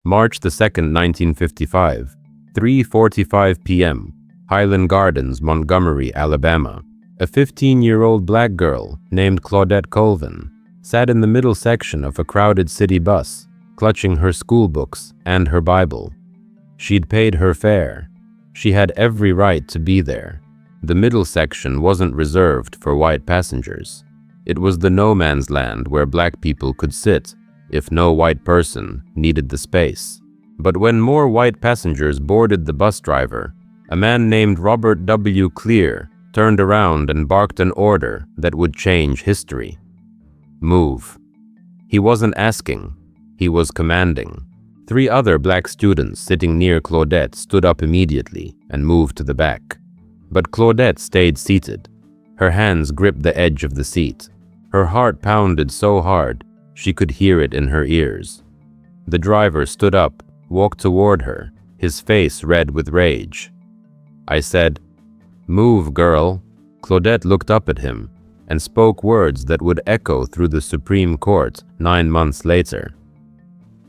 March the 2nd, 1955, 3:45 p.m., Highland Gardens, Montgomery, Alabama. A 15-year-old black girl named Claudette Colvin sat in the middle section of a crowded city bus, clutching her school books and her Bible. She'd paid her fare. She had every right to be there. The middle section wasn't reserved for white passengers. It was the no man's land where black people could sit if no white person needed the space. But when more white passengers boarded the bus driver, a man named Robert W. Clear turned around and barked an order that would change history. Move. He wasn't asking, he was commanding. 3 other black students sitting near Claudette stood up immediately and moved to the back. But Claudette stayed seated. Her hands gripped the edge of the seat. Her heart pounded so hard she could hear it in her ears. The driver stood up, walked toward her, his face red with rage. I said, "Move, girl." Claudette looked up at him and spoke words that would echo through the Supreme Court 9 months later.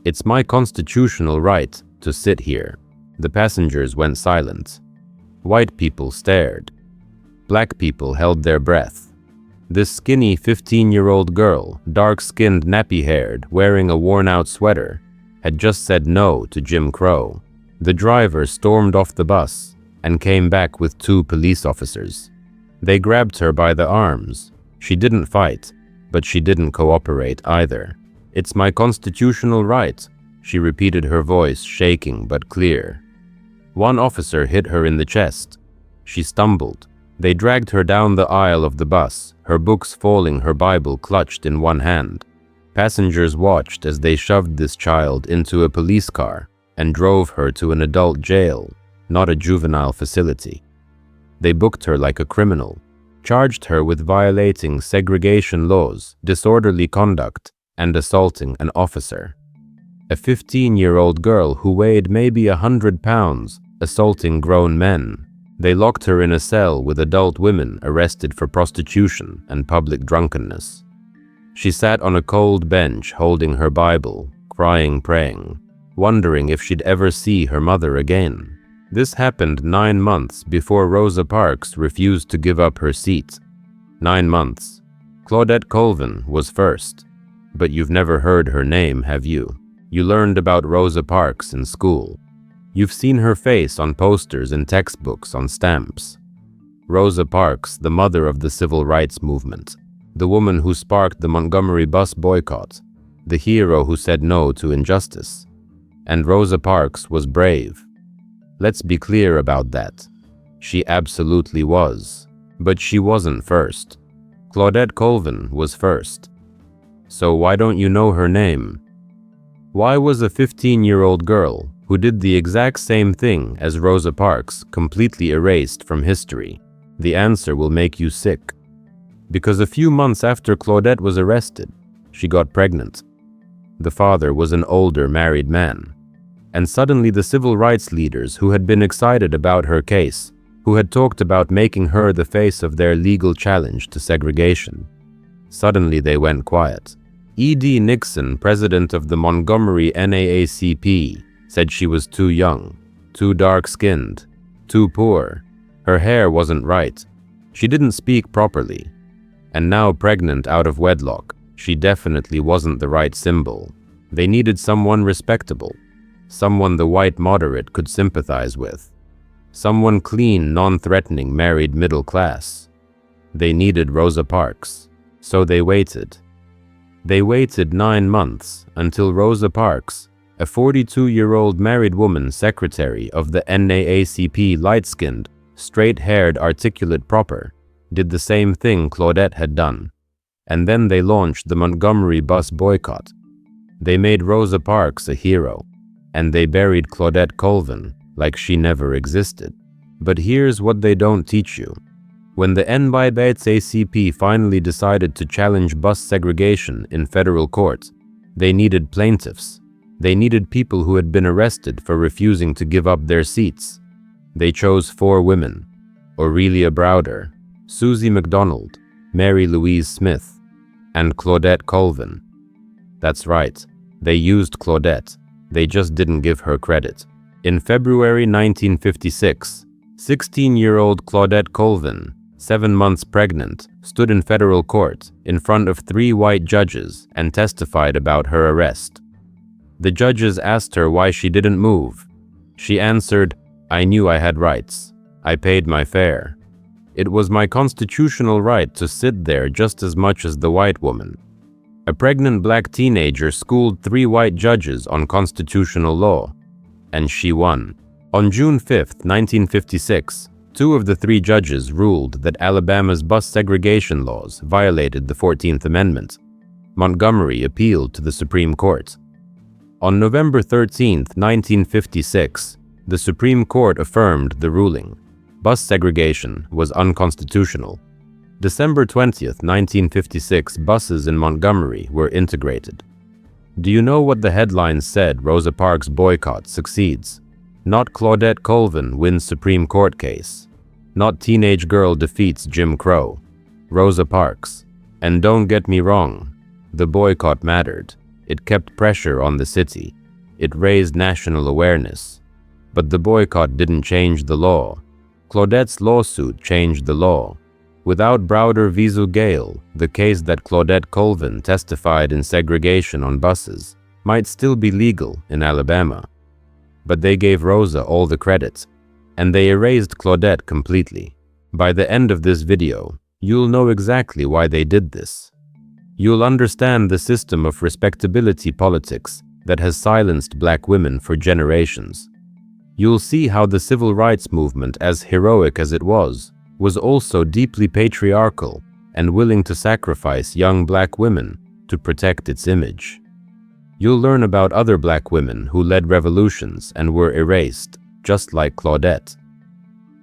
"It's my constitutional right to sit here." The passengers went silent. White people stared. Black people held their breath. This skinny 15-year-old girl, dark-skinned, nappy-haired, wearing a worn-out sweater, had just said no to Jim Crow. The driver stormed off the bus and came back with 2 police officers. They grabbed her by the arms. She didn't fight, but she didn't cooperate either. "It's my constitutional right," she repeated, her voice shaking but clear. One officer hit her in the chest. She stumbled. They dragged her down the aisle of the bus, her books falling, her Bible clutched in one hand. Passengers watched as they shoved this child into a police car and drove her to an adult jail, not a juvenile facility. They booked her like a criminal, charged her with violating segregation laws, disorderly conduct, and assaulting an officer. A 15-year-old girl who weighed maybe 100 pounds, assaulting grown men. They locked her in a cell with adult women arrested for prostitution and public drunkenness. She sat on a cold bench holding her Bible, crying, praying, wondering if she'd ever see her mother again. This happened 9 months before Rosa Parks refused to give up her seat. 9 months. Claudette Colvin was first. But you've never heard her name, have you? You learned about Rosa Parks in school. You've seen her face on posters and textbooks, on stamps. Rosa Parks, the mother of the civil rights movement, the woman who sparked the Montgomery bus boycott, the hero who said no to injustice. And Rosa Parks was brave. Let's be clear about that. She absolutely was. But she wasn't first. Claudette Colvin was first. So why don't you know her name? Why was a 15-year-old girl who did the exact same thing as Rosa Parks completely erased from history? The answer will make you sick. Because a few months after Claudette was arrested, she got pregnant. The father was an older married man. And suddenly the civil rights leaders who had been excited about her case, who had talked about making her the face of their legal challenge to segregation, suddenly they went quiet. E.D. Nixon, president of the Montgomery NAACP, said she was too young, too dark-skinned, too poor. Her hair wasn't right. She didn't speak properly. And now pregnant out of wedlock, she definitely wasn't the right symbol. They needed someone respectable, someone the white moderate could sympathize with, someone clean, non-threatening, married, middle class. They needed Rosa Parks. So they waited. They waited 9 months until Rosa Parks, a 42-year-old married woman secretary of the NAACP, light-skinned, straight-haired, articulate, proper, did the same thing Claudette had done. And then they launched the Montgomery bus boycott. They made Rosa Parks a hero, and they buried Claudette Colvin like she never existed. But here's what they don't teach you. When the NAACP finally decided to challenge bus segregation in federal court, they needed plaintiffs. They needed people who had been arrested for refusing to give up their seats. They chose 4 women: Aurelia Browder, Susie McDonald, Mary Louise Smith, and Claudette Colvin. That's right, they used Claudette, They just didn't give her credit. In February 1956, 16-year-old Claudette Colvin, 7 months pregnant, stood in federal court in front of 3 white judges and testified about her arrest. The judges asked her why she didn't move. She answered, "I knew I had rights. I paid my fare. It was my constitutional right to sit there just as much as the white woman." A pregnant black teenager schooled 3 white judges on constitutional law, and she won. On June 5, 1956, 2 of the 3 judges ruled that Alabama's bus segregation laws violated the 14th Amendment. Montgomery appealed to the Supreme Court. On November 13, 1956, the Supreme Court affirmed the ruling. Bus segregation was unconstitutional. December 20, 1956, buses in Montgomery were integrated. Do you know what the headline said? Rosa Parks boycott succeeds. Not Claudette Colvin wins Supreme Court case. Not teenage girl defeats Jim Crow. Rosa Parks. And don't get me wrong, the boycott mattered. It kept pressure on the city. It raised national awareness. But the boycott didn't change the law. Claudette's lawsuit changed the law. Without Browder v. Gayle, the case that Claudette Colvin testified in segregation on buses might still be legal in Alabama. But they gave Rosa all the credit, and they erased Claudette completely. By the end of this video, you'll know exactly why they did this. You'll understand the system of respectability politics that has silenced black women for generations. You'll see how the civil rights movement, as heroic as it was also deeply patriarchal and willing to sacrifice young black women to protect its image. You'll learn about other black women who led revolutions and were erased, just like Claudette.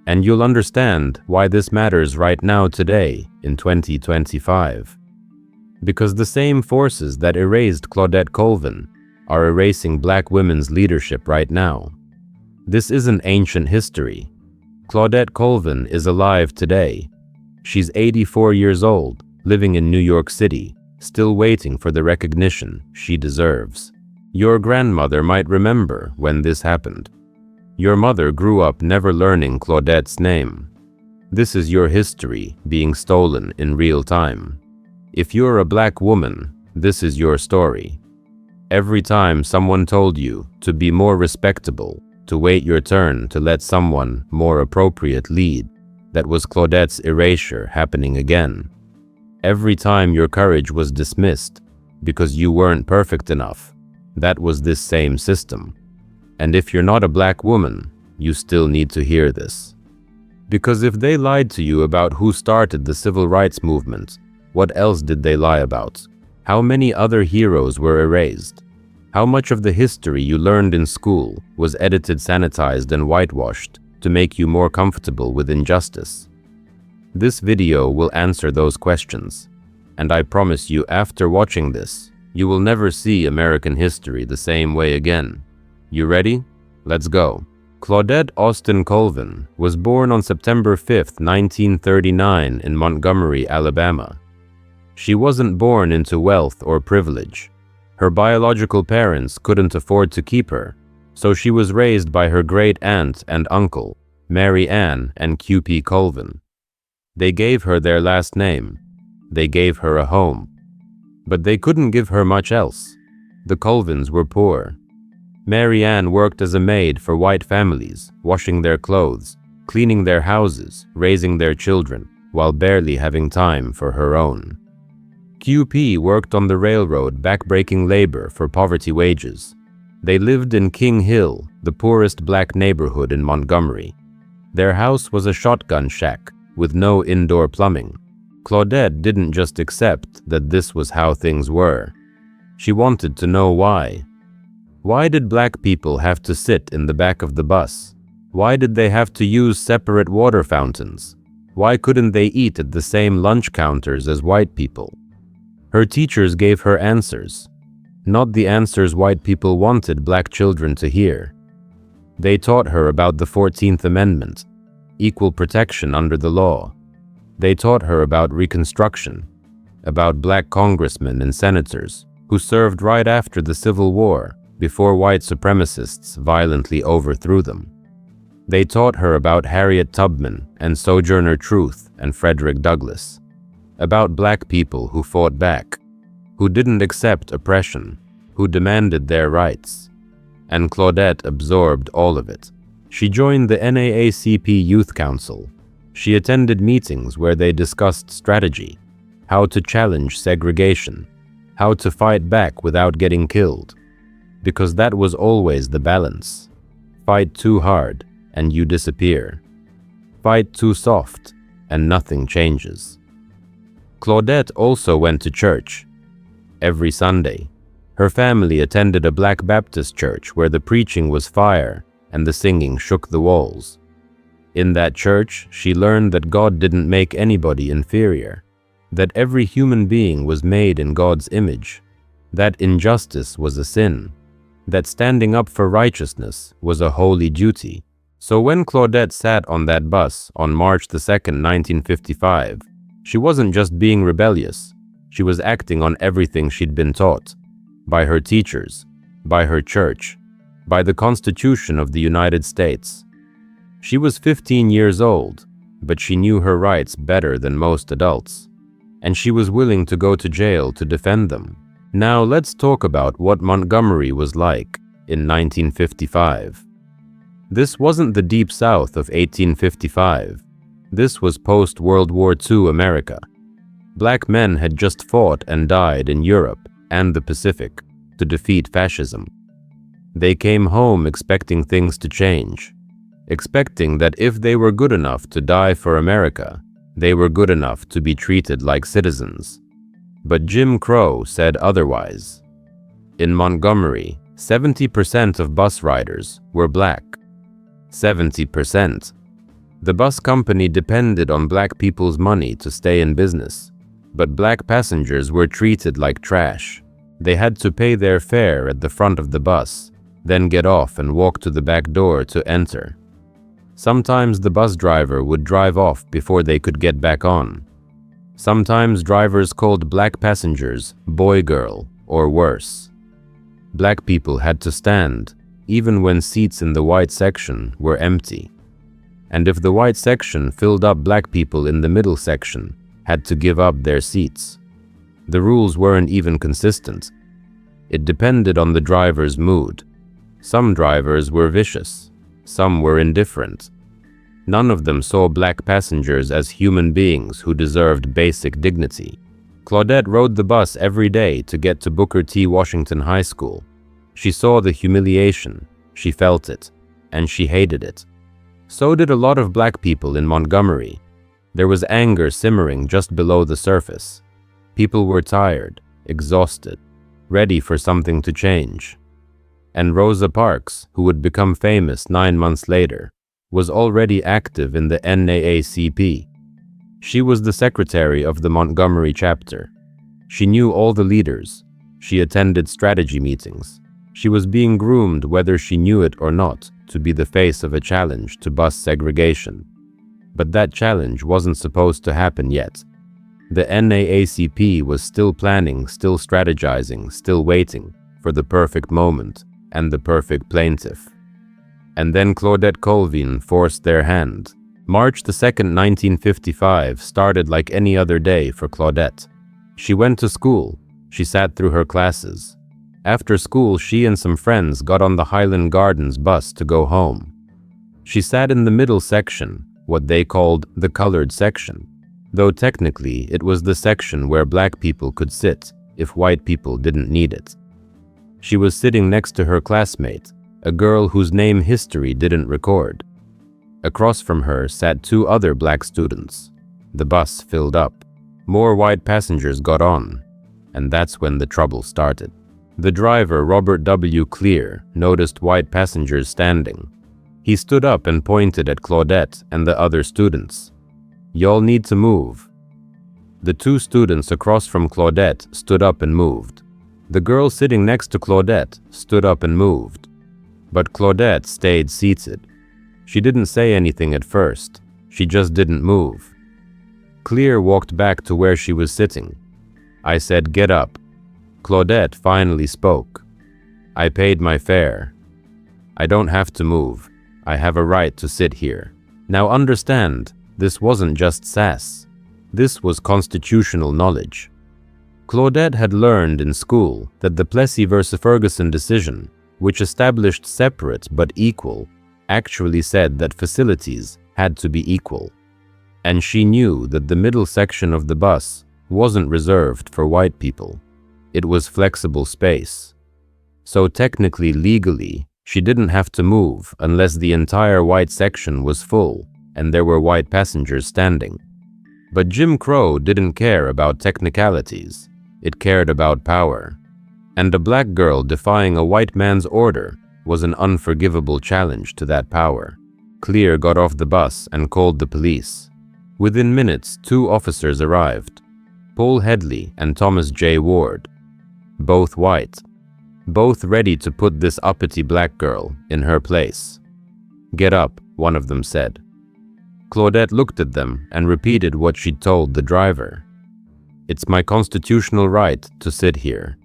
And you'll understand why this matters right now today in 2025. Because the same forces that erased Claudette Colvin are erasing black women's leadership right now. This isn't ancient history. Claudette Colvin is alive today. She's 84 years old, living in New York City, still waiting for the recognition she deserves. Your grandmother might remember when this happened. Your mother grew up never learning Claudette's name. This is your history being stolen in real time. If you're a black woman, this is your story. Every time someone told you to be more respectable, to wait your turn to let someone more appropriate lead, that was Claudette's erasure happening again. Every time your courage was dismissed because you weren't perfect enough, that was this same system. And if you're not a black woman, you still need to hear this. Because if they lied to you about who started the civil rights movement, what else did they lie about? How many other heroes were erased? How much of the history you learned in school was edited, sanitized, and whitewashed to make you more comfortable with injustice? This video will answer those questions, and I promise you after watching this, you will never see American history the same way again. You ready? Let's go. Claudette Austin Colvin was born on September 5, 1939 in Montgomery, Alabama. She wasn't born into wealth or privilege. Her biological parents couldn't afford to keep her, so she was raised by her great-aunt and uncle, Mary Ann and Q.P. Colvin. They gave her their last name. They gave her a home. But they couldn't give her much else. The Colvins were poor. Mary Ann worked as a maid for white families, washing their clothes, cleaning their houses, raising their children, while barely having time for her own. Q.P. worked on the railroad backbreaking labor for poverty wages. They lived in King Hill, the poorest black neighborhood in Montgomery. Their house was a shotgun shack with no indoor plumbing. Claudette didn't just accept that this was how things were. She wanted to know why. Why did black people have to sit in the back of the bus? Why did they have to use separate water fountains? Why couldn't they eat at the same lunch counters as white people? Her teachers gave her answers, not the answers white people wanted black children to hear. They taught her about the 14th Amendment, equal protection under the law. They taught her about Reconstruction, about black congressmen and senators who served right after the Civil War, before white supremacists violently overthrew them. They taught her about Harriet Tubman and Sojourner Truth and Frederick Douglass, about black people who fought back, who didn't accept oppression, who demanded their rights. And Claudette absorbed all of it. She joined the NAACP Youth Council. She attended meetings where they discussed strategy, how to challenge segregation, how to fight back without getting killed. Because that was always the balance. Fight too hard and you disappear. Fight too soft and nothing changes. Claudette also went to church. Every Sunday, her family attended a Black Baptist church where the preaching was fire and the singing shook the walls. In that church, she learned that God didn't make anybody inferior, that every human being was made in God's image, that injustice was a sin, that standing up for righteousness was a holy duty. So when Claudette sat on that bus on March 2nd, 1955, she wasn't just being rebellious, she was acting on everything she'd been taught, by her teachers, by her church, by the Constitution of the United States. She was 15 years old, but she knew her rights better than most adults, and she was willing to go to jail to defend them. Now let's talk about what Montgomery was like in 1955. This wasn't the Deep South of 1855. This was post-World War II America. Black men had just fought and died in Europe and the Pacific to defeat fascism. They came home expecting things to change, expecting that if they were good enough to die for America, they were good enough to be treated like citizens. But Jim Crow said otherwise. In Montgomery, 70% of bus riders were black. 70%. The bus company depended on black people's money to stay in business, but black passengers were treated like trash. They had to pay their fare at the front of the bus, then get off and walk to the back door to enter. Sometimes the bus driver would drive off before they could get back on. Sometimes drivers called black passengers boy-girl or worse. Black people had to stand, even when seats in the white section were empty. And if the white section filled up, black people in the middle section had to give up their seats. The rules weren't even consistent. It depended on the driver's mood. Some drivers were vicious, some were indifferent. None of them saw black passengers as human beings who deserved basic dignity. Claudette rode the bus every day to get to Booker T. Washington High School. She saw the humiliation, she felt it, and she hated it. So did a lot of black people in Montgomery. There was anger simmering just below the surface. People were tired, exhausted, ready for something to change. And Rosa Parks, who would become famous 9 months later, was already active in the NAACP. She was the secretary of the Montgomery chapter. She knew all the leaders. She attended strategy meetings. She was being groomed, whether she knew it or not, to be the face of a challenge to bus segregation. But that challenge wasn't supposed to happen yet. The NAACP was still planning, still strategizing, still waiting for the perfect moment and the perfect plaintiff. And then Claudette Colvin forced their hand. March 2nd, 1955 started like any other day for Claudette. She went to school. She sat through her classes. After school, she and some friends got on the Highland Gardens bus to go home. She sat in the middle section, what they called the colored section, though technically it was the section where black people could sit if white people didn't need it. She was sitting next to her classmate, a girl whose name history didn't record. Across from her sat 2 other black students. The bus filled up. More white passengers got on, and that's when the trouble started. The driver, Robert W. Clear, noticed white passengers standing. He stood up and pointed at Claudette and the other students. "Y'all need to move." The 2 students across from Claudette stood up and moved. The girl sitting next to Claudette stood up and moved. But Claudette stayed seated. She didn't say anything at first. She just didn't move. Clear walked back to where she was sitting. I said, "Get up." Claudette finally spoke. I paid my fare. I don't have to move. I have a right to sit here. Now understand, this wasn't just sass. This was constitutional knowledge. Claudette had learned in school that the Plessy versus Ferguson decision, which established separate but equal, actually said that facilities had to be equal. And she knew that the middle section of the bus wasn't reserved for white people. It was flexible space. So technically, legally, she didn't have to move unless the entire white section was full and there were white passengers standing. But Jim Crow didn't care about technicalities. It cared about power. And a black girl defying a white man's order was an unforgivable challenge to that power. Clear got off the bus and called the police. Within minutes, 2 officers arrived, Paul Headley and Thomas J. Ward, both white, both ready to put this uppity black girl in her place. "Get up," one of them said. Claudette looked at them and repeated what she'd told the driver. "It's my constitutional right to sit here.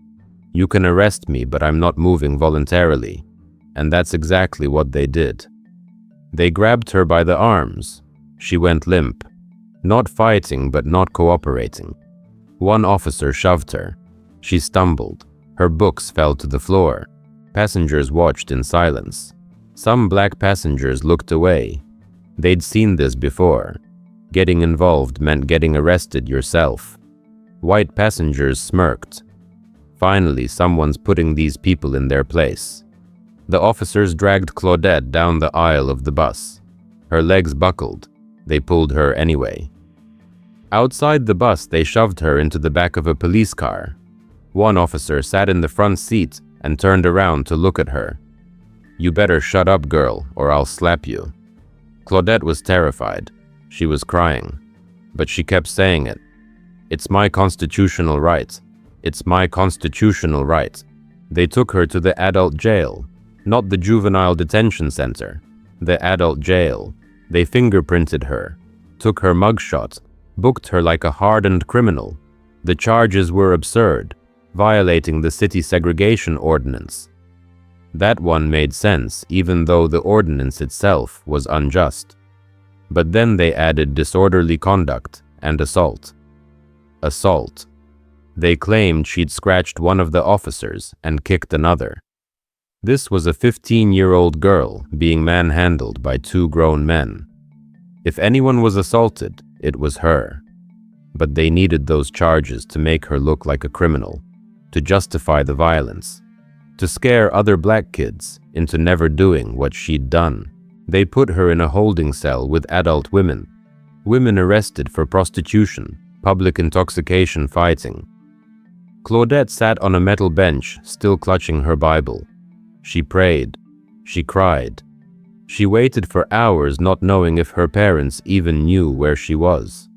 You can arrest me, but I'm not moving voluntarily." And that's exactly what they did. They grabbed her by the arms. She went limp, not fighting but not cooperating. One officer shoved her. She stumbled. Her books fell to the floor. Passengers watched in silence. Some black passengers looked away. They'd seen this before. Getting involved meant getting arrested yourself. White passengers smirked. Finally, someone's putting these people in their place. The officers dragged Claudette down the aisle of the bus. Her legs buckled. They pulled her anyway. Outside the bus, they shoved her into the back of a police car. One officer sat in the front seat and turned around to look at her. "You better shut up, girl, or I'll slap you." Claudette was terrified. She was crying. But she kept saying it. "It's my constitutional right. It's my constitutional right." They took her to the adult jail, not the juvenile detention center, the adult jail. They fingerprinted her, took her mugshot, booked her like a hardened criminal. The charges were absurd, violating the city segregation ordinance. That one made sense, even though the ordinance itself was unjust. But then they added disorderly conduct and assault. Assault. They claimed she'd scratched one of the officers and kicked another. This was a 15-year-old girl being manhandled by 2 grown men. If anyone was assaulted, it was her. But they needed those charges to make her look like a criminal, to justify the violence, to scare other black kids into never doing what she'd done. They put her in a holding cell with adult women, women arrested for prostitution, public intoxication, fighting. Claudette sat on a metal bench, still clutching her Bible. She prayed. She cried. She waited for hours, not knowing if her parents even knew where she was.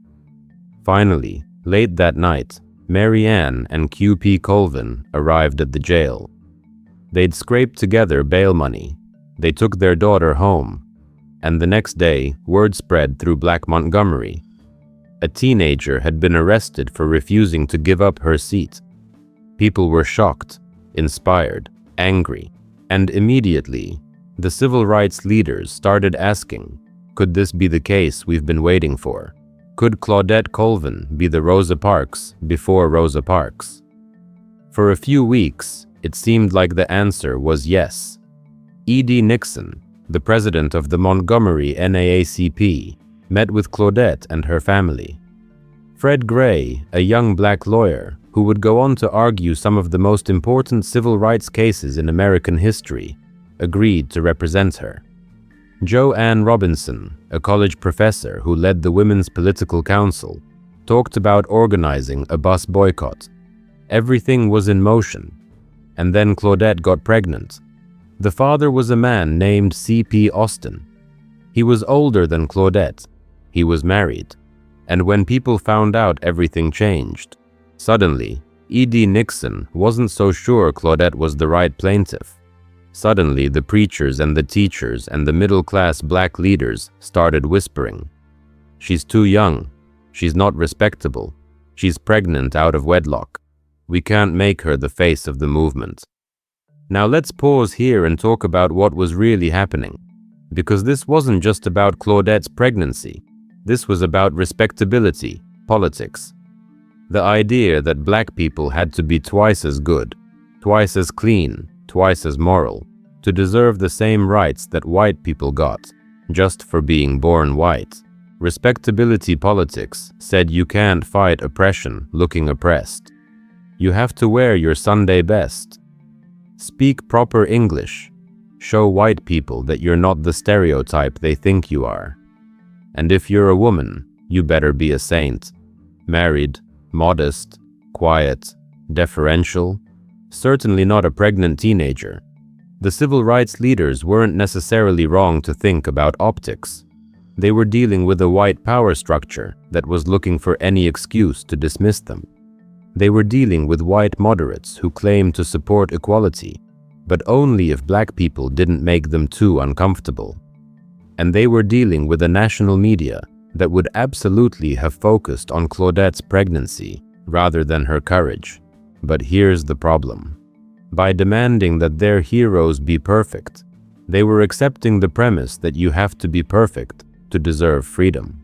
Finally, late that night, Mary Ann and Q.P. Colvin arrived at the jail. They'd scraped together bail money. They took their daughter home. And the next day, word spread through Black Montgomery. A teenager had been arrested for refusing to give up her seat. People were shocked, inspired, angry, and immediately, the civil rights leaders started asking, could this be the case we've been waiting for? Could Claudette Colvin be the Rosa Parks before Rosa Parks? For a few weeks, it seemed like the answer was yes. E.D. Nixon, the president of the Montgomery NAACP, met with Claudette and her family. Fred Gray, a young black lawyer who would go on to argue some of the most important civil rights cases in American history, agreed to represent her. Jo Ann Robinson, a college professor who led the Women's Political Council, talked about organizing a bus boycott. Everything was in motion. And then Claudette got pregnant. The father was a man named C.P. Austin. He was older than Claudette. He was married. And when people found out, everything changed. Suddenly, E.D. Nixon wasn't so sure Claudette was the right plaintiff. Suddenly, the preachers and the teachers and the middle-class black leaders started whispering. She's too young. She's not respectable. She's pregnant out of wedlock. We can't make her the face of the movement. Now let's pause here and talk about what was really happening. Because this wasn't just about Claudette's pregnancy. This was about respectability, politics. The idea that black people had to be twice as good, twice as clean, twice as moral, to deserve the same rights that white people got, just for being born white. Respectability politics said you can't fight oppression looking oppressed. You have to wear your Sunday best. Speak proper English. Show white people that you're not the stereotype they think you are. And if you're a woman, you better be a saint. Married, modest, quiet, deferential, certainly not a pregnant teenager. The civil rights leaders weren't necessarily wrong to think about optics. They were dealing with a white power structure that was looking for any excuse to dismiss them. They were dealing with white moderates who claimed to support equality, but only if black people didn't make them too uncomfortable. And they were dealing with a national media that would absolutely have focused on Claudette's pregnancy rather than her courage. But here's the problem. By demanding that their heroes be perfect, they were accepting the premise that you have to be perfect to deserve freedom.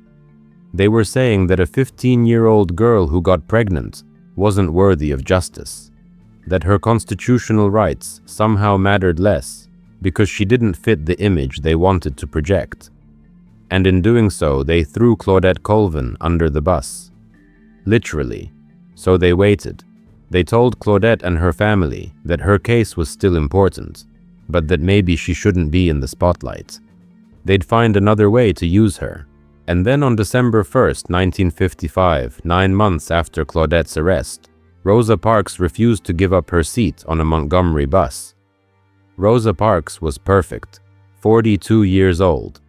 They were saying that a 15-year-old girl who got pregnant wasn't worthy of justice, that her constitutional rights somehow mattered less because she didn't fit the image they wanted to project. And in doing so, they threw Claudette Colvin under the bus. Literally. So they waited. They told Claudette and her family that her case was still important, but that maybe she shouldn't be in the spotlight. They'd find another way to use her. And then on December 1st, 1955, 9 months after Claudette's arrest, Rosa Parks refused to give up her seat on a Montgomery bus. Rosa Parks was perfect, 42 years old,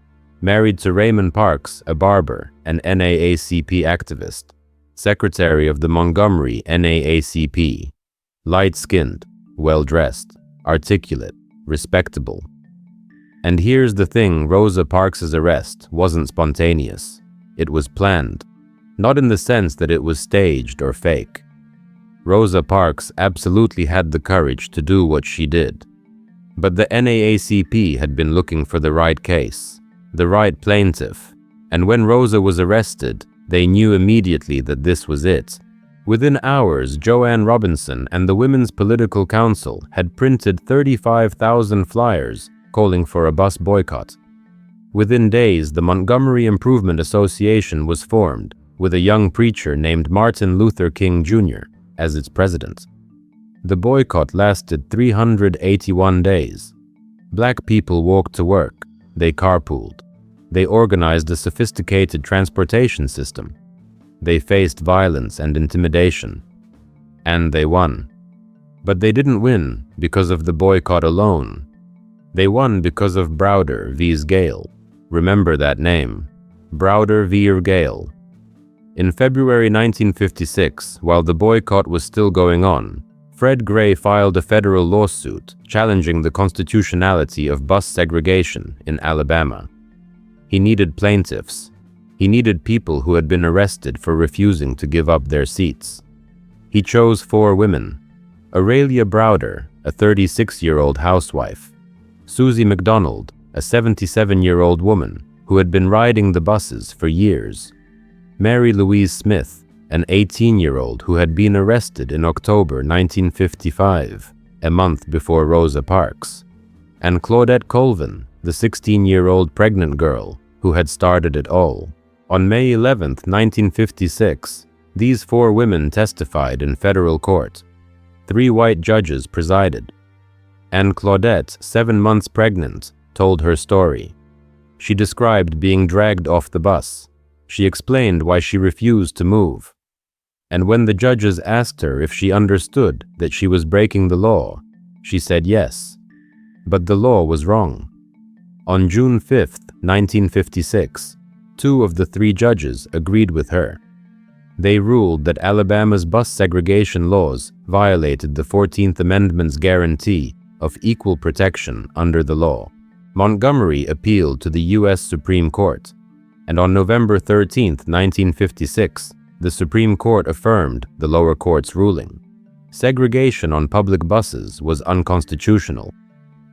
married to Raymond Parks, a barber and NAACP activist, secretary of the Montgomery NAACP, light-skinned, well-dressed, articulate, respectable. And here's the thing, Rosa Parks' arrest wasn't spontaneous. It was planned, not in the sense that it was staged or fake. Rosa Parks absolutely had the courage to do what she did. But the NAACP had been looking for the right case, the right plaintiff, and when Rosa was arrested, they knew immediately that this was it. Within hours, Joanne Robinson and the Women's Political Council had printed 35,000 flyers calling for a bus boycott. Within days, the Montgomery Improvement Association was formed, with a young preacher named Martin Luther King Jr. as its president. The boycott lasted 381 days. Black people walked to work, they carpooled, they organized a sophisticated transportation system, they faced violence and intimidation, and they won. But they didn't win because of the boycott alone. They won because of Browder v. Gayle. Remember that name, Browder v. Gayle. In February 1956, while the boycott was still going on, Fred Gray filed a federal lawsuit challenging the constitutionality of bus segregation in Alabama. He needed plaintiffs. He needed people who had been arrested for refusing to give up their seats. He chose 4 women: Aurelia Browder, a 36-year-old housewife; Susie McDonald, a 77-year-old woman who had been riding the buses for years; Mary Louise Smith, an 18-year-old who had been arrested in October 1955, a month before Rosa Parks; and Claudette Colvin, the 16-year-old pregnant girl who had started it all. On May 11, 1956, these 4 women testified in federal court. 3 white judges presided. And Claudette, 7 months pregnant, told her story. She described being dragged off the bus. She explained why she refused to move. And when the judges asked her if she understood that she was breaking the law, she said yes. But the law was wrong. On June 5, 1956, 2 of the 3 judges agreed with her. They ruled that Alabama's bus segregation laws violated the 14th Amendment's guarantee of equal protection under the law. Montgomery appealed to the U.S. Supreme Court, and on November 13, 1956, the Supreme Court affirmed the lower court's ruling, Segregation on public buses was unconstitutional.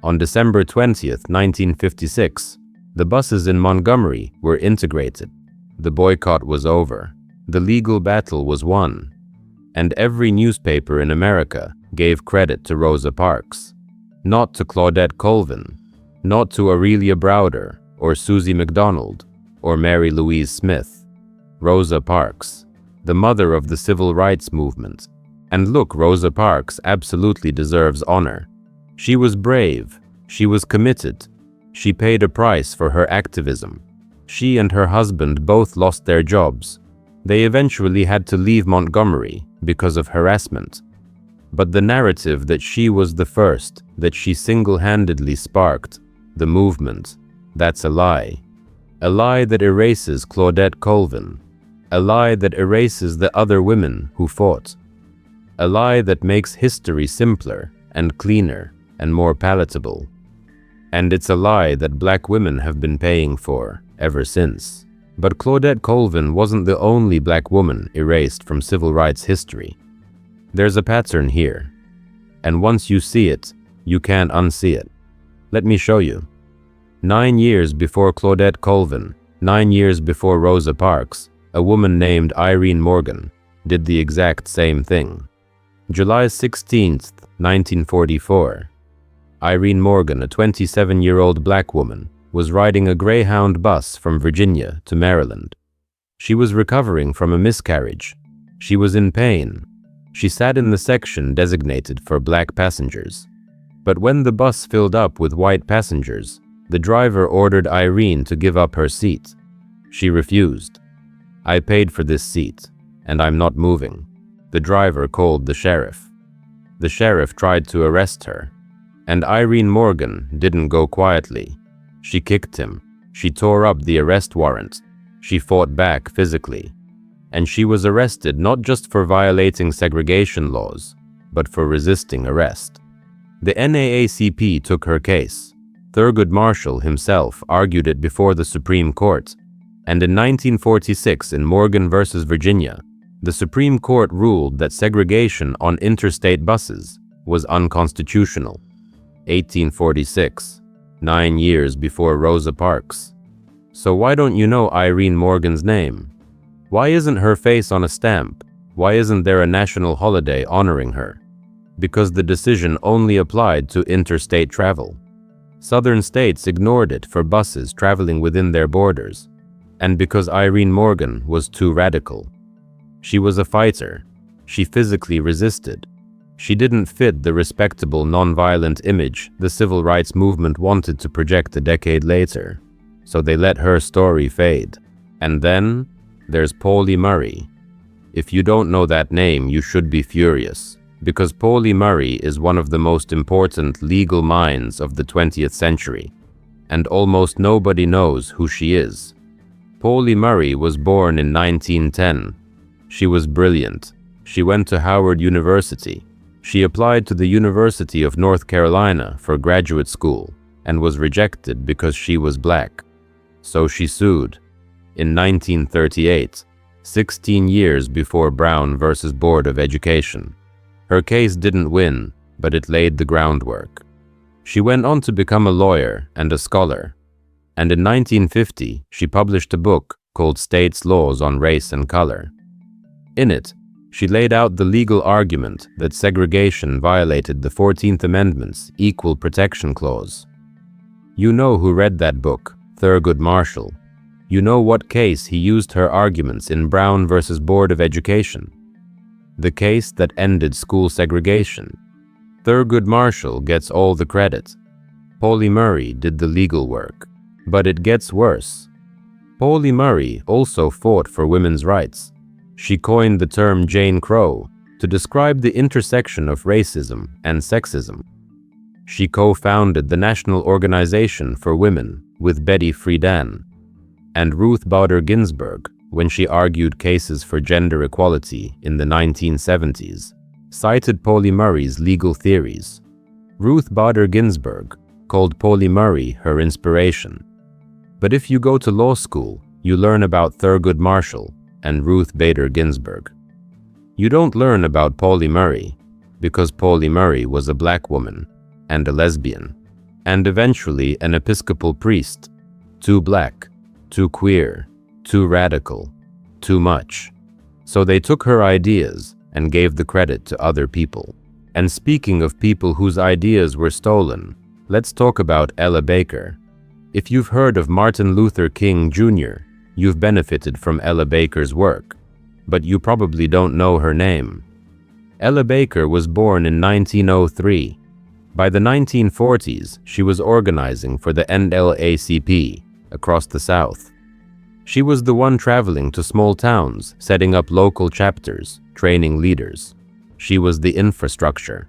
On December 20th, 1956, the buses in Montgomery were integrated. The boycott was over. The legal battle was won. And every newspaper in America gave credit to Rosa Parks. Not to Claudette Colvin, not to Aurelia Browder, or Susie McDonald, or Mary Louise Smith. Rosa Parks, the mother of the civil rights movement. And look, Rosa Parks absolutely deserves honor. She was brave. She was committed. She paid a price for her activism. She and her husband both lost their jobs. They eventually had to leave Montgomery because of harassment. But the narrative that she was the first, that she single-handedly sparked the movement, that's a lie. A lie that erases Claudette Colvin. A lie that erases the other women who fought. A lie that makes history simpler and cleaner and more palatable. And it's a lie that black women have been paying for ever since. But Claudette Colvin wasn't the only black woman erased from civil rights history. There's a pattern here. And once you see it, you can't unsee it. Let me show you. 9 years before Claudette Colvin, 9 years before Rosa Parks, a woman named Irene Morgan did the exact same thing. July 16th, 1944. Irene Morgan, a 27-year-old black woman, was riding a Greyhound bus from Virginia to Maryland. She was recovering from a miscarriage. She was in pain. She sat in the section designated for black passengers. But when the bus filled up with white passengers, the driver ordered Irene to give up her seat. She refused. "I paid for this seat, and I'm not moving." The driver called the sheriff. The sheriff tried to arrest her, and Irene Morgan didn't go quietly. She kicked him. She tore up the arrest warrant. She fought back physically. And she was arrested not just for violating segregation laws, but for resisting arrest. The NAACP took her case. Thurgood Marshall himself argued it before the Supreme Court. And in 1946, in Morgan versus Virginia, the Supreme Court ruled that segregation on interstate buses was unconstitutional. 1846. 9 years before Rosa Parks. So why don't you know Irene Morgan's name? Why isn't her face on a stamp? Why isn't there a national holiday honoring her? Because the decision only applied to interstate travel. Southern states ignored it for buses traveling within their borders. And because Irene Morgan was too radical. She was a fighter. She physically resisted. She didn't fit the respectable, nonviolent image the civil rights movement wanted to project a decade later. So they let her story fade. And then there's Pauli Murray. If you don't know that name, you should be furious, because Pauli Murray is one of the most important legal minds of the 20th century, and almost nobody knows who she is. Pauli Murray was born in 1910. She was brilliant. She went to Howard University. She applied to the University of North Carolina for graduate school and was rejected because she was black. So she sued. In 1938, 16 years before Brown versus Board of Education. Her case didn't win, but it laid the groundwork. She went on to become a lawyer and a scholar. And in 1950, she published a book called States' Laws on Race and Color. In it, she laid out the legal argument that segregation violated the 14th Amendment's Equal Protection Clause. You know who read that book, Thurgood Marshall. You know what case he used her arguments in Brown versus Board of Education. The case that ended school segregation. Thurgood Marshall gets all the credit. Pauli Murray did the legal work. But it gets worse. Pauli Murray also fought for women's rights. She coined the term Jane Crow to describe the intersection of racism and sexism. She co-founded the National Organization for Women with Betty Friedan and Ruth Bader Ginsburg when she argued cases for gender equality in the 1970s, cited Pauli Murray's legal theories. Ruth Bader Ginsburg called Pauli Murray her inspiration. But if you go to law school, you learn about Thurgood Marshall and Ruth Bader Ginsburg. You don't learn about Pauli Murray. because Pauli Murray was a black woman and a lesbian, and eventually an Episcopal priest. Too black, too queer, too radical, too much. So they took her ideas and gave the credit to other people. And speaking of people whose ideas were stolen, let's talk about Ella Baker. If you've heard of Martin Luther King Jr., you've benefited from Ella Baker's work, but you probably don't know her name. Ella Baker was born in 1903. By the 1940s, she was organizing for the NAACP across the South. She was the one traveling to small towns, setting up local chapters, training leaders. She was the infrastructure.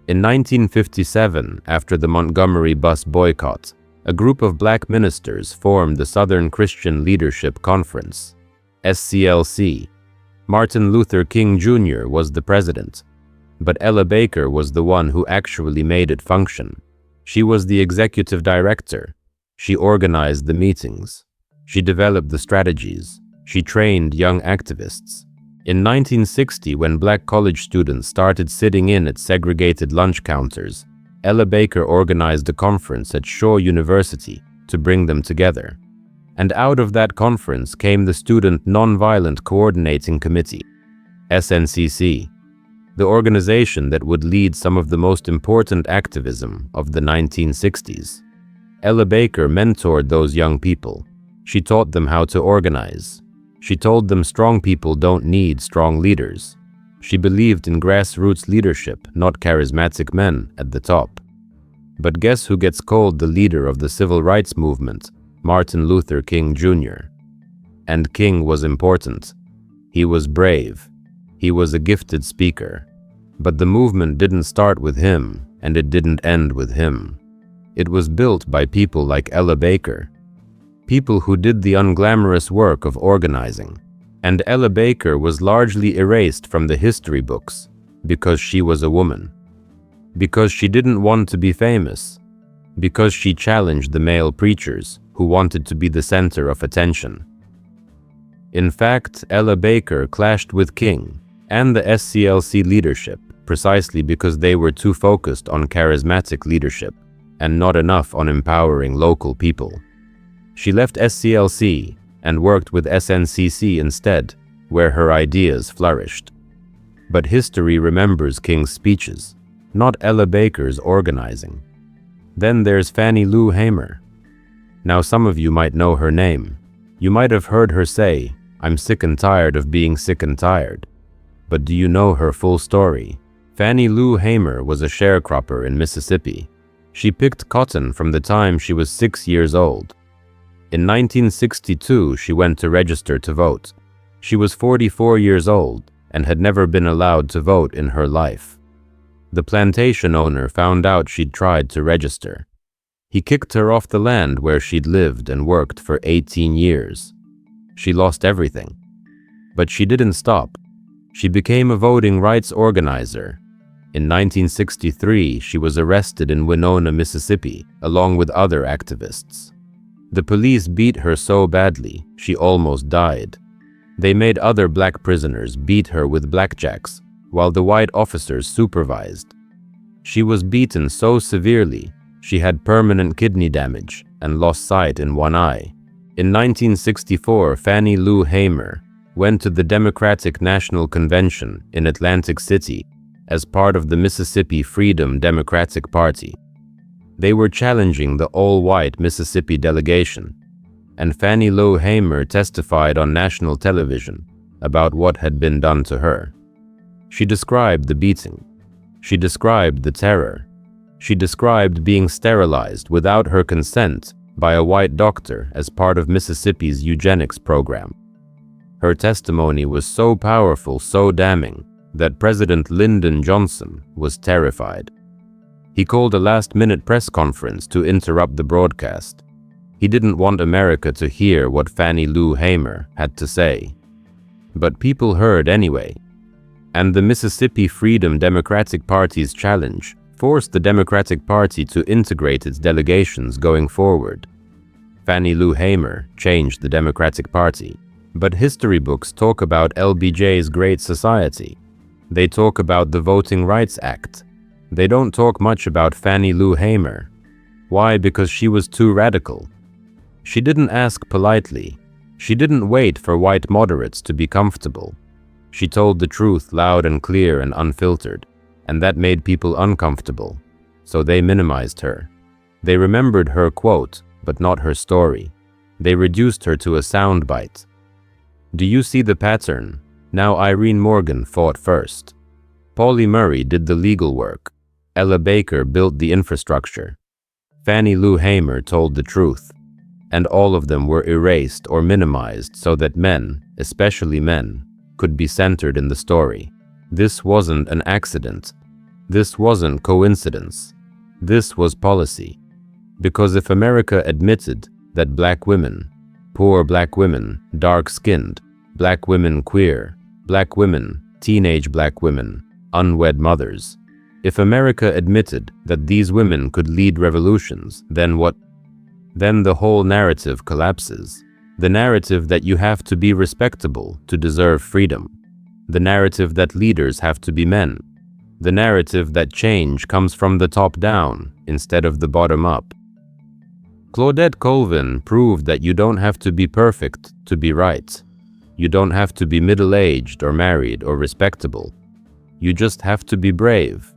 In 1957, after the Montgomery bus boycott, a group of black ministers formed the Southern Christian Leadership Conference, SCLC. Martin Luther King Jr. was the president, but Ella Baker was the one who actually made it function. She was the executive director. She organized the meetings. She developed the strategies. She trained young activists. In 1960, when black college students started sitting in at segregated lunch counters, Ella Baker organized a conference at Shaw University to bring them together. And out of that conference came the Student Nonviolent Coordinating Committee, SNCC, the organization that would lead some of the most important activism of the 1960s. Ella Baker mentored those young people. She taught them how to organize. She told them strong people don't need strong leaders. She believed in grassroots leadership, not charismatic men at the top. But guess who gets called the leader of the civil rights movement? Martin Luther King Jr. And King was important. He was brave. He was a gifted speaker. But the movement didn't start with him, and it didn't end with him. It was built by people like Ella Baker, people who did the unglamorous work of organizing. And Ella Baker was largely erased from the history books because she was a woman, because she didn't want to be famous, because she challenged the male preachers who wanted to be the center of attention. In fact, Ella Baker clashed with King and the SCLC leadership precisely because they were too focused on charismatic leadership and not enough on empowering local people. She left SCLC and worked with SNCC instead, where her ideas flourished. But history remembers King's speeches, not Ella Baker's organizing. Then there's Fannie Lou Hamer. Now some of you might know her name. You might have heard her say, "I'm sick and tired of being sick and tired." But do you know her full story? Fannie Lou Hamer was a sharecropper in Mississippi. She picked cotton from the time she was 6 years old. In 1962, she went to register to vote. She was 44 years old and had never been allowed to vote in her life. The plantation owner found out she'd tried to register. He kicked her off the land where she'd lived and worked for 18 years. She lost everything. But she didn't stop. She became a voting rights organizer. In 1963, she was arrested in Winona, Mississippi, along with other activists. The police beat her so badly, she almost died. They made other black prisoners beat her with blackjacks, while the white officers supervised. She was beaten so severely, she had permanent kidney damage and lost sight in one eye. In 1964, Fannie Lou Hamer went to the Democratic National Convention in Atlantic City as part of the Mississippi Freedom Democratic Party. They were challenging the all-white Mississippi delegation, and Fannie Lou Hamer testified on national television about what had been done to her. She described the beating. She described the terror. She described being sterilized without her consent by a white doctor as part of Mississippi's eugenics program. Her testimony was so powerful, so damning, that President Lyndon Johnson was terrified. He called a last-minute press conference to interrupt the broadcast. He didn't want America to hear what Fannie Lou Hamer had to say. But people heard anyway. And the Mississippi Freedom Democratic Party's challenge forced the Democratic Party to integrate its delegations going forward. Fannie Lou Hamer changed the Democratic Party. But history books talk about LBJ's Great Society. They talk about the Voting Rights Act. They don't talk much about Fannie Lou Hamer. Why? Because she was too radical. She didn't ask politely. She didn't wait for white moderates to be comfortable. She told the truth loud and clear and unfiltered, and that made people uncomfortable, so they minimized her. They remembered her quote, but not her story. They reduced her to a soundbite. Do you see the pattern? Now Irene Morgan fought first. Pauli Murray did the legal work. Ella Baker built the infrastructure. Fannie Lou Hamer told the truth. And all of them were erased or minimized so that men, especially men, could be centered in the story. This wasn't an accident. This wasn't coincidence. This was policy. Because if America admitted that black women, poor black women, dark-skinned, black women queer, black women, teenage black women, unwed mothers, if America admitted that these women could lead revolutions, then what? Then the whole narrative collapses. The narrative that you have to be respectable to deserve freedom. The narrative that leaders have to be men. The narrative that change comes from the top down instead of the bottom up. Claudette Colvin proved that you don't have to be perfect to be right. You don't have to be middle-aged or married or respectable. You just have to be brave.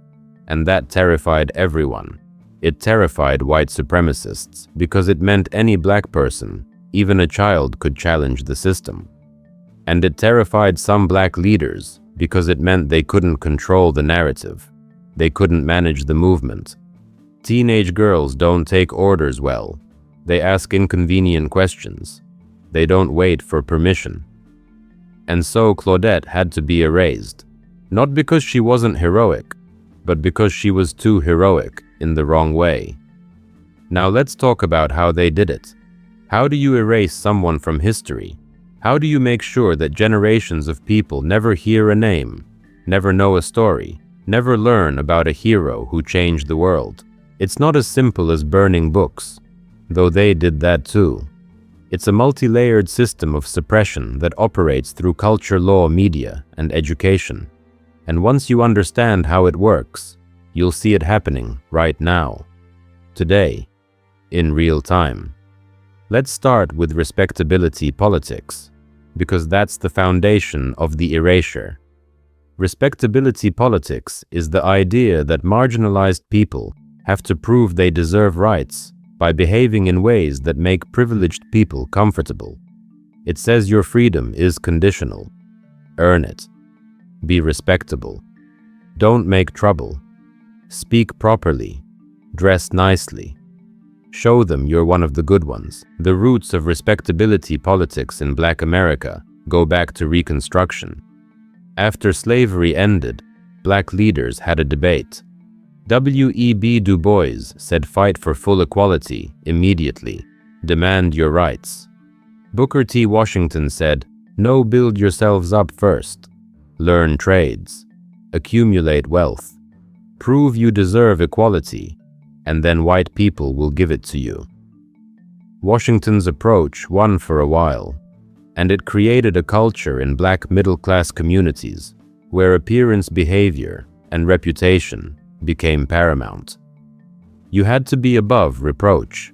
And that terrified everyone. It terrified white supremacists because it meant any black person, even a child, could challenge the system. And it terrified some black leaders because it meant they couldn't control the narrative. They couldn't manage the movement. Teenage girls don't take orders well. They ask inconvenient questions. They don't wait for permission. And so Claudette had to be erased. Not because she wasn't heroic, but because she was too heroic in the wrong way. Now let's talk about how they did it. How do you erase someone from history? How do you make sure that generations of people never hear a name, never know a story, never learn about a hero who changed the world? It's not as simple as burning books, though they did that too. It's a multi-layered system of suppression that operates through culture, law, media, and education. And once you understand how it works, you'll see it happening right now, today, in real time. Let's start with respectability politics, because that's the foundation of the erasure. Respectability politics is the idea that marginalized people have to prove they deserve rights by behaving in ways that make privileged people comfortable. It says your freedom is conditional. Earn it. Be respectable. Don't make trouble. Speak properly. Dress nicely. Show them you're one of the good ones. The roots of respectability politics in Black America go back to Reconstruction. After slavery ended, black leaders had a debate. W.E.B. Du Bois said, "Fight for full equality immediately. Demand your rights." Booker T. Washington said, "No, build yourselves up first. Learn trades. Accumulate wealth. Prove you deserve equality, and then white people will give it to you." Washington's approach won for a while, and it created a culture in black middle-class communities where appearance, behavior, and reputation became paramount. You had to be above reproach,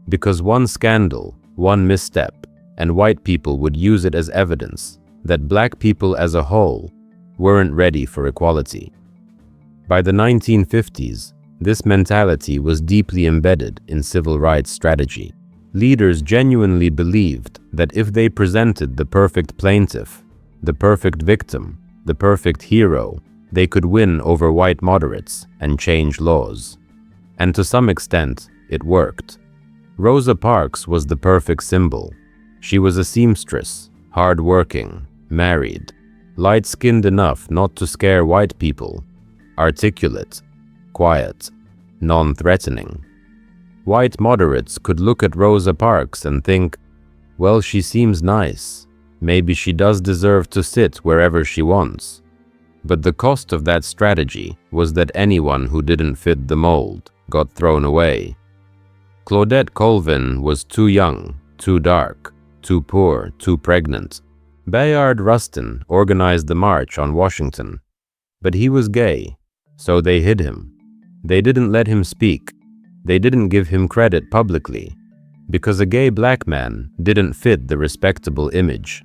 because one scandal, one misstep, and white people would use it as evidence that black people as a whole weren't ready for equality. By the 1950s, this mentality was deeply embedded in civil rights strategy. Leaders genuinely believed that if they presented the perfect plaintiff, the perfect victim, the perfect hero, they could win over white moderates and change laws. And to some extent, it worked. Rosa Parks was the perfect symbol. She was a seamstress, hard-working, married, light-skinned enough not to scare white people, articulate, quiet, non-threatening. White moderates could look at Rosa Parks and think, well, she seems nice. Maybe she does deserve to sit wherever she wants. But the cost of that strategy was that anyone who didn't fit the mold got thrown away. Claudette Colvin was too young, too dark, too poor, too pregnant. Bayard Rustin organized the March on Washington. But he was gay, so they hid him. They didn't let him speak. They didn't give him credit publicly, because a gay black man didn't fit the respectable image.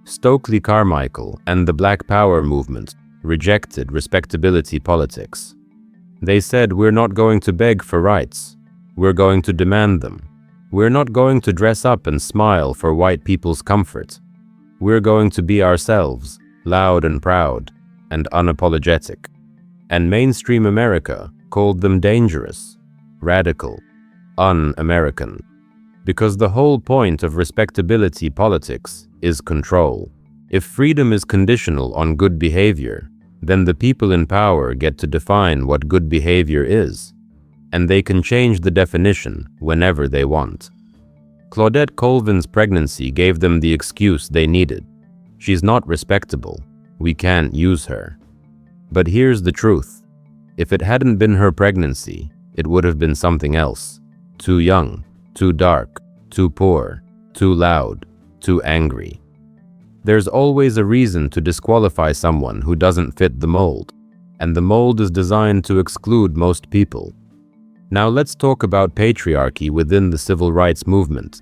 Stokely Carmichael and the Black Power movement rejected respectability politics. They said, we're not going to beg for rights. We're going to demand them. We're not going to dress up and smile for white people's comfort. We're going to be ourselves, loud and proud, and unapologetic. And mainstream America called them dangerous, radical, un-American. Because the whole point of respectability politics is control. If freedom is conditional on good behavior, then the people in power get to define what good behavior is, and they can change the definition whenever they want. Claudette Colvin's pregnancy gave them the excuse they needed. She's not respectable. We can't use her. But here's the truth. If it hadn't been her pregnancy, it would have been something else. Too young, too dark, too poor, too loud, too angry. There's always a reason to disqualify someone who doesn't fit the mold, and the mold is designed to exclude most people. Now let's talk about patriarchy within the civil rights movement,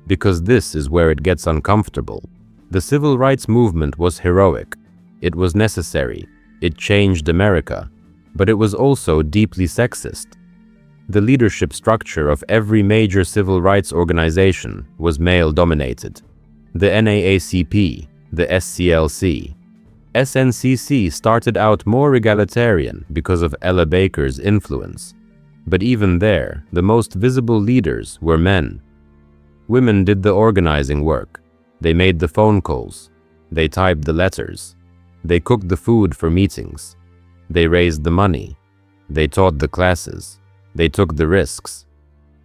because this is where it gets uncomfortable. The civil rights movement was heroic. It was necessary. It changed America, but it was also deeply sexist. The leadership structure of every major civil rights organization was male-dominated. The NAACP, the SCLC. SNCC started out more egalitarian because of Ella Baker's influence. But even there, the most visible leaders were men. Women did the organizing work. They made the phone calls. They typed the letters. They cooked the food for meetings. They raised the money. They taught the classes. They took the risks.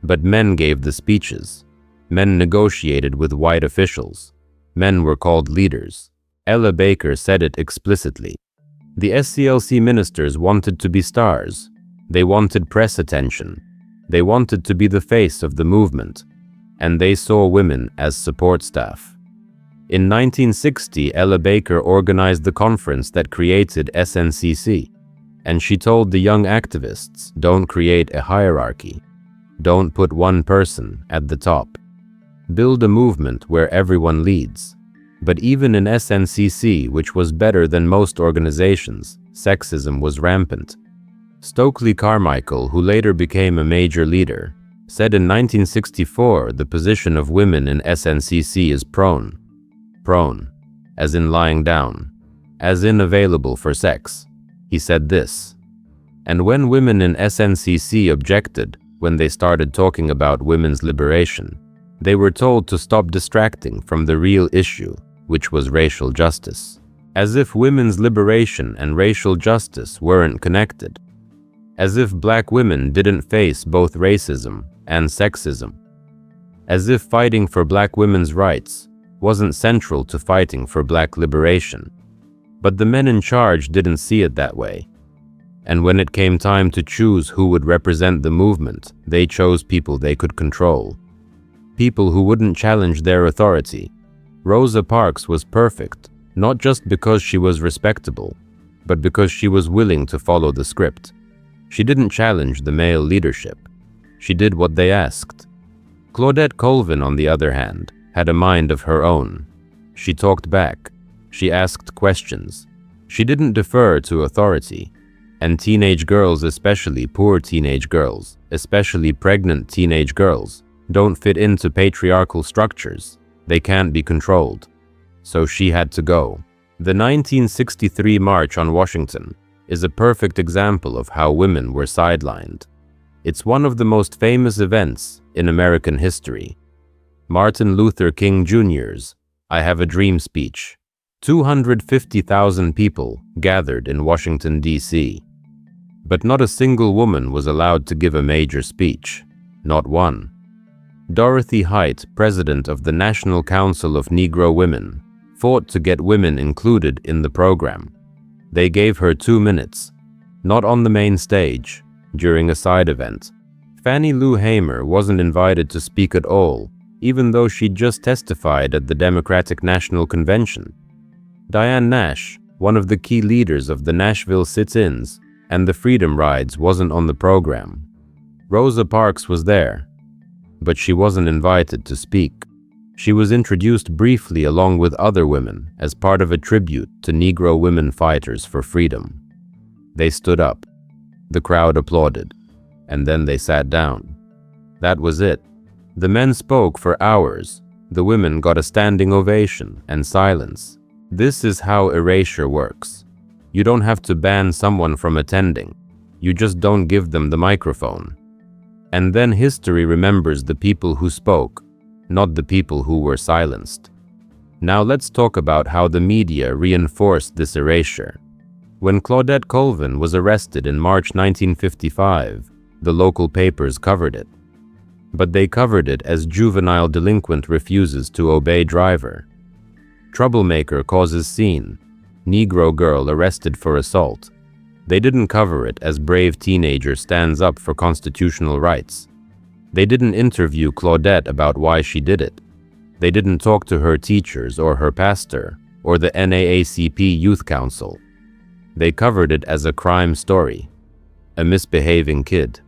But men gave the speeches. Men negotiated with white officials. Men were called leaders. Ella Baker said it explicitly. The SCLC ministers wanted to be stars. They wanted press attention. They wanted to be the face of the movement. And they saw women as support staff. In 1960, Ella Baker organized the conference that created SNCC. And she told the young activists, don't create a hierarchy. Don't put one person at the top. Build a movement where everyone leads. But even in SNCC, which was better than most organizations, sexism was rampant. Stokely Carmichael, who later became a major leader, said in 1964 the position of women in SNCC is prone. Prone, as in lying down, as in available for sex. He said this. And when women in SNCC objected, when they started talking about women's liberation, they were told to stop distracting from the real issue, which was racial justice. As if women's liberation and racial justice weren't connected. As if black women didn't face both racism and sexism. As if fighting for black women's rights wasn't central to fighting for black liberation. But the men in charge didn't see it that way. And when it came time to choose who would represent the movement, they chose people they could control. People who wouldn't challenge their authority. Rosa Parks was perfect, not just because she was respectable, but because she was willing to follow the script. She didn't challenge the male leadership. She did what they asked. Claudette Colvin, on the other hand, had a mind of her own. She talked back. She asked questions. She didn't defer to authority. And teenage girls, especially poor teenage girls, especially pregnant teenage girls, don't fit into patriarchal structures. They can't be controlled. So she had to go. The 1963 March on Washington is a perfect example of how women were sidelined. It's one of the most famous events in American history. Martin Luther King Jr.'s I Have a Dream speech. 250,000 people gathered in Washington, D.C. But not a single woman was allowed to give a major speech. Not one. Dorothy Height, president of the National Council of Negro Women, fought to get women included in the program. They gave her 2 minutes, not on the main stage, during a side event. Fannie Lou Hamer wasn't invited to speak at all, even though she'd just testified at the Democratic National Convention. Diane Nash, one of the key leaders of the Nashville sit-ins and the Freedom Rides, wasn't on the program. Rosa Parks was there, but she wasn't invited to speak. She was introduced briefly along with other women as part of a tribute to Negro women fighters for freedom. They stood up. The crowd applauded, and then they sat down. That was it. The men spoke for hours. The women got a standing ovation and silence. This is how erasure works. You don't have to ban someone from attending. You just don't give them the microphone. And then history remembers the people who spoke, not the people who were silenced. Now let's talk about how the media reinforced this erasure. When Claudette Colvin was arrested in March 1955, the local papers covered it. But they covered it as juvenile delinquent refuses to obey driver. Troublemaker causes scene. Negro girl arrested for assault. They didn't cover it as brave teenager stands up for constitutional rights. They didn't interview Claudette about why she did it. They didn't talk to her teachers or her pastor or the NAACP Youth Council. They covered it as a crime story, a misbehaving kid.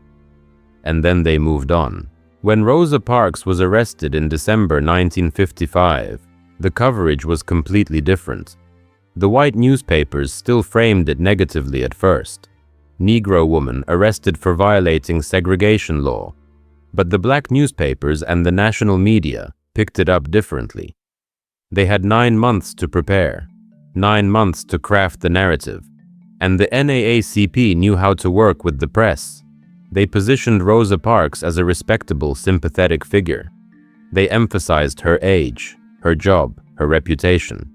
And then they moved on. When Rosa Parks was arrested in December 1955, the coverage was completely different. The white newspapers still framed it negatively at first. Negro woman arrested for violating segregation law. But the black newspapers and the national media picked it up differently. They had 9 months to prepare, 9 months to craft the narrative. And the NAACP knew how to work with the press. They positioned Rosa Parks as a respectable, sympathetic figure. They emphasized her age, her job, her reputation.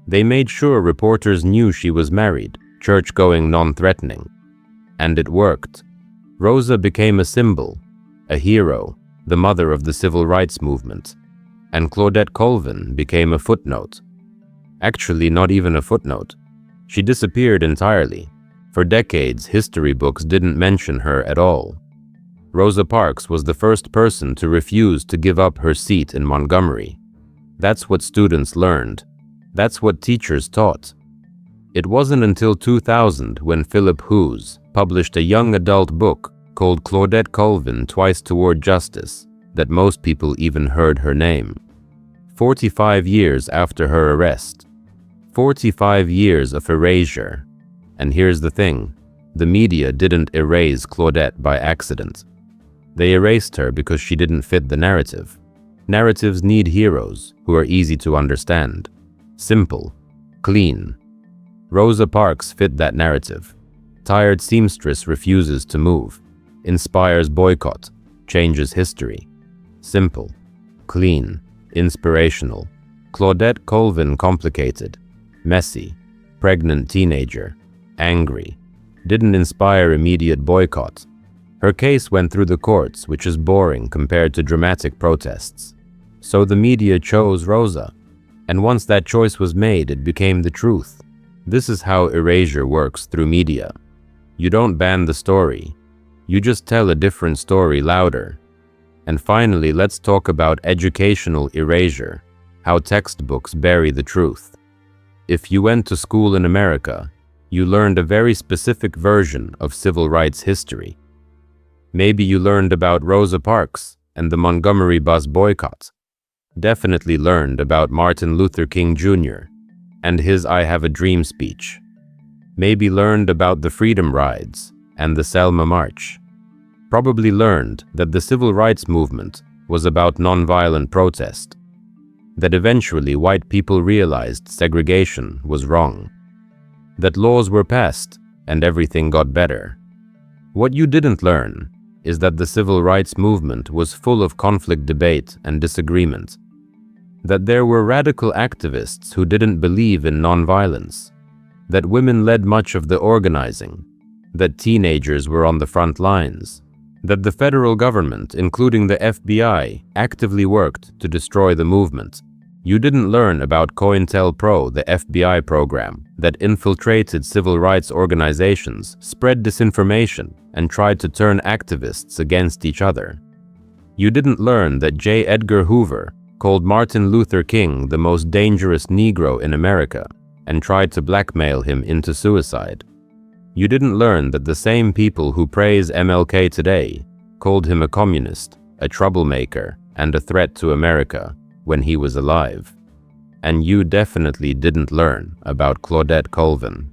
They made sure reporters knew she was married, church-going, non-threatening. And it worked. Rosa became a symbol, a hero, the mother of the civil rights movement. And Claudette Colvin became a footnote. Actually, not even a footnote. She disappeared entirely. For decades, history books didn't mention her at all. Rosa Parks was the first person to refuse to give up her seat in Montgomery. That's what students learned. That's what teachers taught. It wasn't until 2000 when Philip Hughes published a young adult book called Claudette Colvin Twice Toward Justice that most people even heard her name. 45 years after her arrest. 45 years of erasure. And here's the thing, the media didn't erase Claudette by accident. They erased her because she didn't fit the narrative. Narratives need heroes who are easy to understand. Simple. Clean. Rosa Parks fit that narrative. Tired seamstress refuses to move. Inspires boycott. Changes history. Simple. Clean. Inspirational. Claudette Colvin complicated. Messy. Pregnant teenager. Angry. Didn't inspire immediate boycott. Her case went through the courts, which is boring compared to dramatic protests. So the media chose Rosa. And once that choice was made, it became the truth. This is how erasure works through media. You don't ban the story. You just tell a different story louder. And finally, let's talk about educational erasure, how textbooks bury the truth. If you went to school in America, you learned a very specific version of civil rights history. Maybe you learned about Rosa Parks and the Montgomery bus boycott. Definitely learned about Martin Luther King Jr. and his I Have a Dream speech. Maybe learned about the Freedom Rides and the Selma March. Probably learned that the civil rights movement was about nonviolent protest. That eventually white people realized segregation was wrong. That laws were passed and everything got better. What you didn't learn is that the civil rights movement was full of conflict, debate, and disagreement. That there were radical activists who didn't believe in nonviolence. That women led much of the organizing. That teenagers were on the front lines. That the federal government, including the FBI, actively worked to destroy the movement. You didn't learn about COINTELPRO, the FBI program that infiltrated civil rights organizations, spread disinformation, and tried to turn activists against each other. You didn't learn that J. Edgar Hoover called Martin Luther King the most dangerous Negro in America. and tried to blackmail him into suicide. You didn't learn that the same people who praise MLK today called him a communist, a troublemaker, and a threat to America when he was alive. And you definitely didn't learn about Claudette Colvin.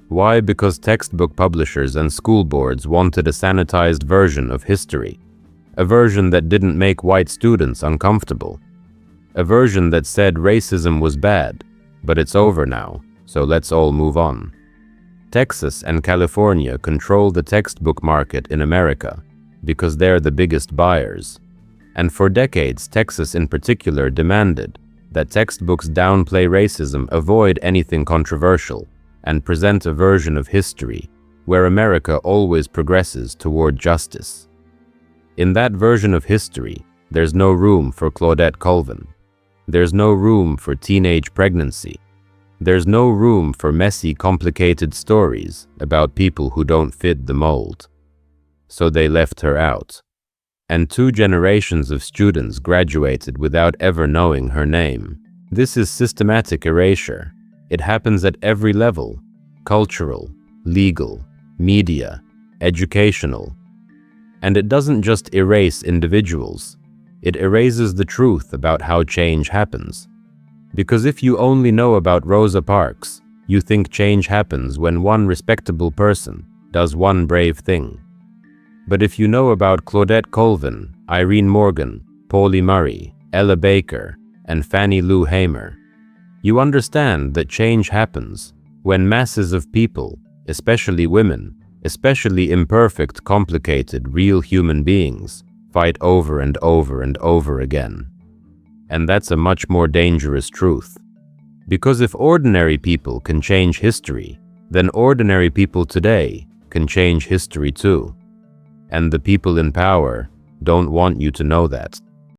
Why? Because textbook publishers and school boards wanted a sanitized version of history, a version that didn't make white students uncomfortable, a version that said racism was bad, but it's over now, so let's all move on. Texas and California control the textbook market in America because they're the biggest buyers. And for decades, Texas in particular demanded that textbooks downplay racism, avoid anything controversial, and present a version of history where America always progresses toward justice. In that version of history, there's no room for Claudette Colvin. There's no room for teenage pregnancy. There's no room for messy, complicated stories about people who don't fit the mold. So they left her out. And 2 generations of students graduated without ever knowing her name. This is systematic erasure. It happens at every level: cultural, legal, media, educational. And it doesn't just erase individuals. It erases the truth about how change happens. Because if you only know about Rosa Parks, you think change happens when one respectable person does one brave thing. But if you know about Claudette Colvin, Irene Morgan, Pauli Murray, Ella Baker, and Fannie Lou Hamer, you understand that change happens when masses of people, especially women, especially imperfect, complicated, real human beings, fight over and over and over again. And that's a much more dangerous truth. Because if ordinary people can change history, then ordinary people today can change history too. And the people in power don't want you to know that.